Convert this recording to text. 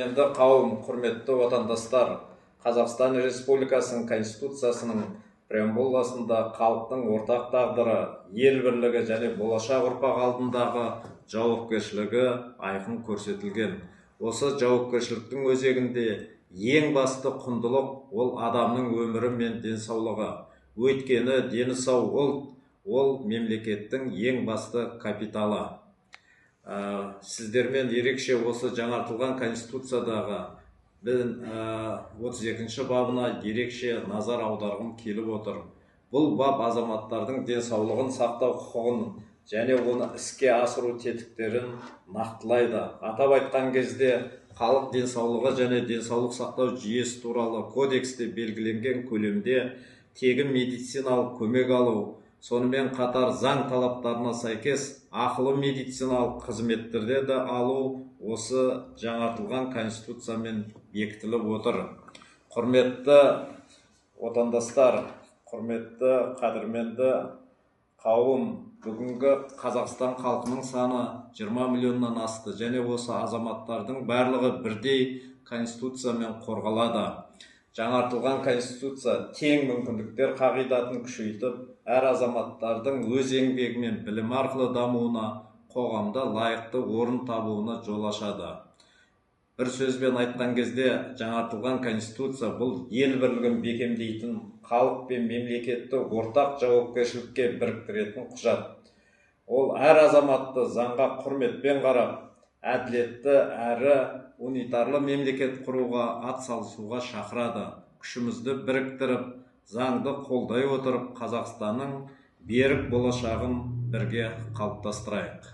Енді қауым, құрметті отандастар, Қазақстан Республикасының Конституциясының преамбуласында халықтың ортақ тағдыры, ел бірлігі және болашақ ұрпақ алдындағы жауапкершілігі айқын көрсетілген. Осы жауапкершіліктің өзегінде ең басты құндылық ол адамның өмірі мен денсаулығы. Өйткені дені сау ол мемлекеттің ең басты капиталы. Сіздермен ерекше осы жаңартылған Конституциядағы 32-ші бабына ерекше назар аударғым келіп отыр. Бұл бап азаматтардың денсаулығын сақтау құқығын және оны іске асыру тетіктерін нақтылайды. Атап айтқан кезде, халық денсаулығы және денсаулық сақтау жүйесі туралы кодексте белгіленген көлемде тегін медициналық көмек алу, сонымен қатар заң талаптарына сәйкес ақылы медициналық қызметтерді де алу осы жаңартылған Конституциямен бекітіліп отыр. Құрметті отандастар, құрметті қадірменді қауым, бүгінгі Қазақстан халқының саны 20 миллионнан асты және осы азаматтардың барлығы бірдей Конституциямен қорғалады. Жаңартылған Конституция тең мүмкіндіктер қағидатын күшейтіп, әр азаматтардың өз еңбегі мен білім арқылы дамуына, қоғамда лайықты орын табуына жол ашады. Бір сөзбен айтқан кезде, жаңартылған Конституция бұл ел бірлігін бекемдейтін, халық пен мемлекетті ортақ жауапкершілікке біріктіретін құжат. Ол әр азаматты заңға құрметпен қарап, әділетті әрі унитарлы мемлекет құруға атсалысуға шақырады. Күшімізді біріктіріп, заңды қолдай отырып, Қазақстанның берік болашағын бірге қалыптастырайық.